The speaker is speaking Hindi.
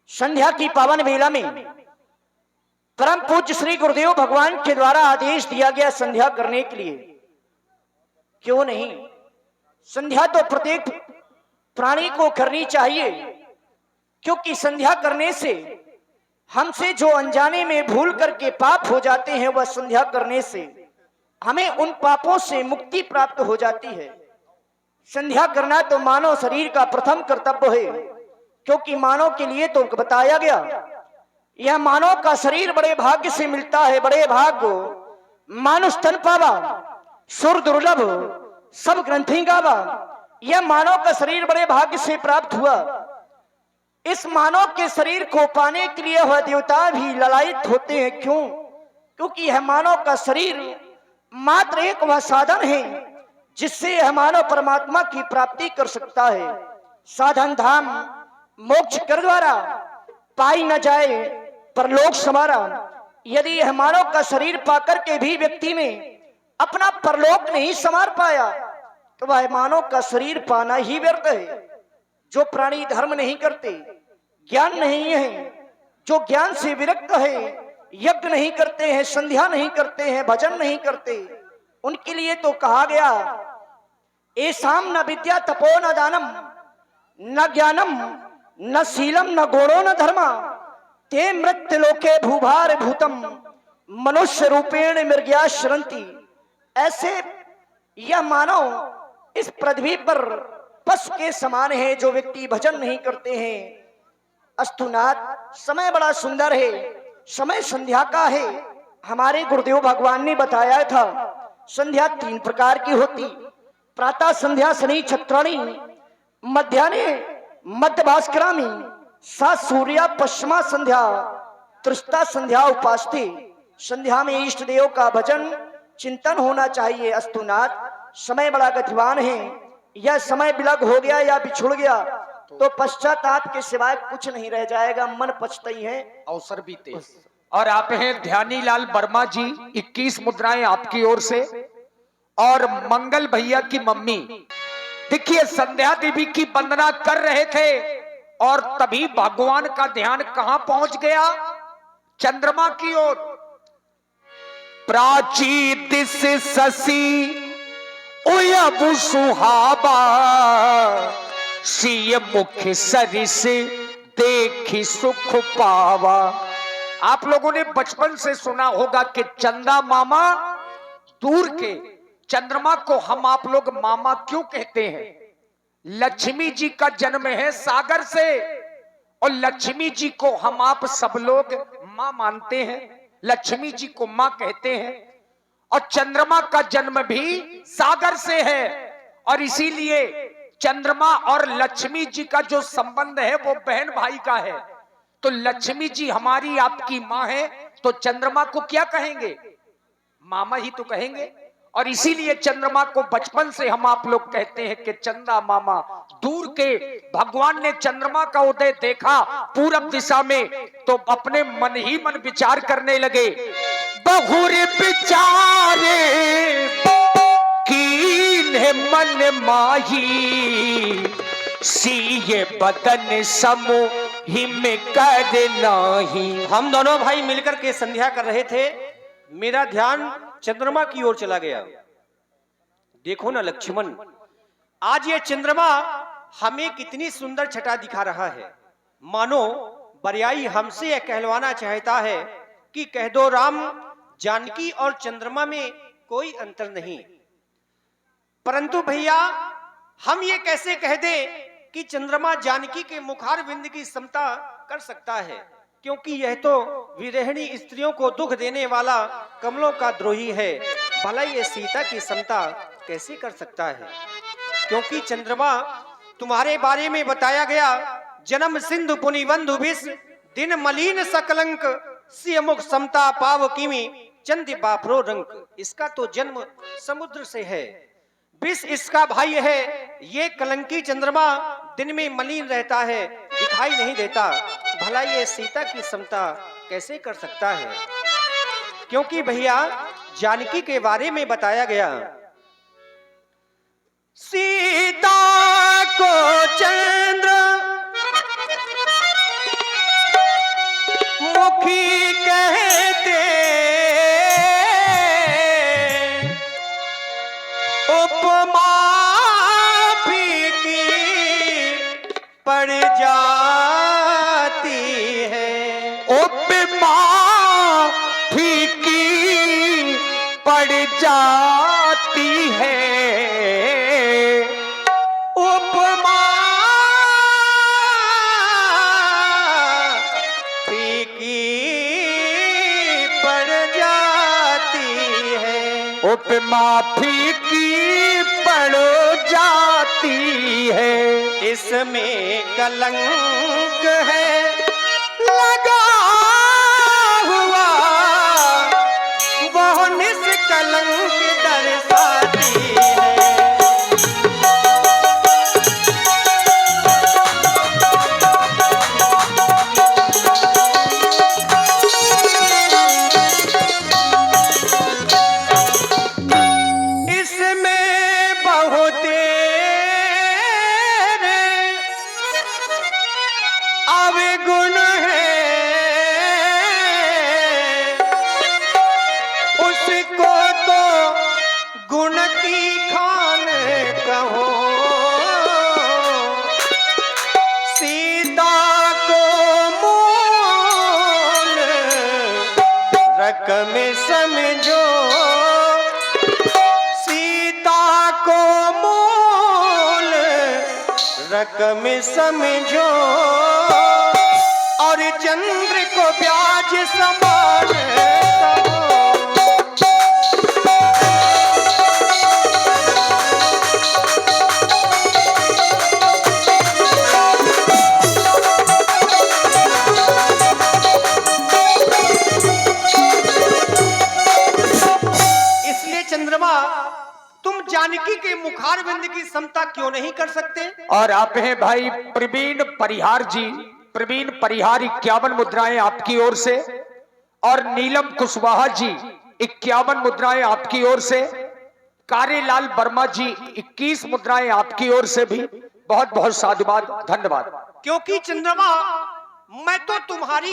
संध्या की पावन वेला में परम पूज्य श्री गुरुदेव भगवान के द्वारा आदेश दिया गया संध्या करने के लिए। क्यों नहीं, संध्या तो प्रत्येक प्राणी को करनी चाहिए, क्योंकि संध्या करने से हमसे जो अनजाने में भूल करके पाप हो जाते हैं, वह संध्या करने से हमें उन पापों से मुक्ति प्राप्त हो जाती है। संध्या करना तो मानव शरीर का प्रथम कर्तव्य है, क्योंकि मानव के लिए तो बताया गया, यह मानव का शरीर बड़े भाग्य से मिलता है। बड़े भाग्य मानुष तन पावा, सुर दुर्लभ सब ग्रंथि गावा। यह मानव का शरीर बड़े भाग्य से प्राप्त हुआ। इस मानव के शरीर को पाने के लिए वह देवता भी ललायित होते हैं। क्यों? क्योंकि यह मानव का शरीर मात्र एक वह साधन है जिससे यह मानव परमात्मा की प्राप्ति कर सकता है। साधन धाम मोक्ष कर द्वारा पाई न जाए परलोक समारा। यदि यह मानव का शरीर पाकर के भी व्यक्ति ने अपना परलोक नहीं संवार पाया, तो वह मानव का शरीर पाना ही व्यर्थ है। जो प्राणी धर्म नहीं करते, ज्ञान नहीं है, जो ज्ञान से विरक्त है, यज्ञ नहीं करते हैं, संध्या नहीं करते हैं, भजन नहीं करते, उनके लिए तो कहा गया, एसाम न विद्या तपो न दानम न ज्ञानम न शीलम न गुणो न धर्मा ते मृत्यु लोके भूभार भूतम मनुष्य रूपेण मृग्या शरंती। ऐसे यह मानव इस पृथ्वी पर पशु के समान है जो व्यक्ति भजन नहीं करते हैं। अस्तुनाथ, समय बड़ा सुंदर है, समय संध्या का है। हमारे गुरुदेव भगवान ने बताया था, संध्या 3 प्रकार की होती। प्रातः संध्या शनि छत्राणी, मध्याह्ने मध्य भास्करामी, सा सूर्या पश्चिमा संध्या, त्रिस्ता संध्या उपास्ते। संध्या में इष्ट देव का भजन चिंतन होना चाहिए। अस्तुनाथ, समय बड़ा गतिवान है। यह समय विलग हो गया या बिछुड़ गया तो पश्चाताप के सिवाय कुछ नहीं रह जाएगा। मन पछताई है, अवसर बीते। और आप हैं ध्यानी लाल वर्मा जी, 21 मुद्राएं आपकी ओर से। और मंगल भैया की मम्मी, देखिए संध्या देवी की वंदना कर रहे थे और तभी भगवान का ध्यान कहां पहुंच गया? चंद्रमा की ओर। प्राची दिस ससी उयबु सुहाबा, सिय मुख सरिस देखी सुख पावा। आप लोगों ने बचपन से सुना होगा कि चंदा मामा दूर के। चंद्रमा को हम आप लोग मामा क्यों कहते हैं? लक्ष्मी जी का जन्म है सागर से, और लक्ष्मी जी को हम आप सब लोग मां मानते हैं, लक्ष्मी जी को मां कहते हैं। और चंद्रमा का जन्म भी सागर से है, और इसीलिए चंद्रमा और लक्ष्मी जी का जो संबंध है वो बहन भाई का है। तो लक्ष्मी जी हमारी आपकी मां है, तो चंद्रमा को क्या कहेंगे? मामा ही तो कहेंगे। और इसीलिए चंद्रमा को बचपन से हम आप लोग कहते हैं कि चंदा मामा दूर के। भगवान ने चंद्रमा का उदय देखा पूरब दिशा में, तो अपने मन ही मन विचार करने लगे, बहुर विचारे कीन्हे मन माही, सीये बदन समूहि में कर नाही। हम दोनों भाई मिलकर के संध्या कर रहे थे, मेरा ध्यान चंद्रमा की ओर चला गया। देखो ना लक्ष्मण, आज ये चंद्रमा हमें कितनी सुंदर छटा दिखा रहा है। मानो बरियाई हमसे यह कहलवाना चाहता है कि कह दो राम, जानकी और चंद्रमा में कोई अंतर नहीं। परंतु भैया, हम ये कैसे कह दे कि चंद्रमा जानकी के मुखार बिंद की समता कर सकता है, क्योंकि यह तो विरहिणी स्त्रियों को दुख देने वाला कमलों का द्रोही है। भला ये सीता की समता कैसे कर सकता है? क्योंकि चंद्रमा तुम्हारे बारे में बताया गया, जन्म सिंधु पुनि बंधु विष, दिन मलिन सकलंक, सिय मुख समता पाव किमी, चंद बापरो रंक। इसका तो जन्म समुद्र से है, विष इसका भाई है। ये कलंकी चंद्रमा दिन में मलिन रहता है, दिखाई नहीं देता। भला ये सीता की समता कैसे कर सकता है? क्योंकि भैया जानकी के बारे में बताया गया, सीता को चंद्र पड़ जाती है। उपमा फीकी पड़ जाती है। उपमा फीकी पड़ जाती है। उपमा फीकी पड़ जाती है। इसमें कलंक है लगा हुआ, वो निष्कलंक दर्शाती है। इसमें बहुत अवगुण है, उसको तो गुण की खान कहो। सीता को मूल रकम समझो, सीता को मूल रकम समझो, और चंद्र को ब्याज समान कहो। इसलिए चंद्रमा, तुम जानकी के मुखारविंद की समता क्यों नहीं कर सकते? और आप हैं भाई प्रवीण परिहार जी। प्रवीण परिहार 51 मुद्राएं आपकी ओर से, और नीलम कुशवाहा जी 51 मुद्राएं आपकी ओर से, कारेलाल वर्मा जी 21 मुद्राएं आपकी ओर से भी बहुत बहुत साधुवाद, धन्यवाद। क्योंकि चंद्रमा, मैं तो तुम्हारी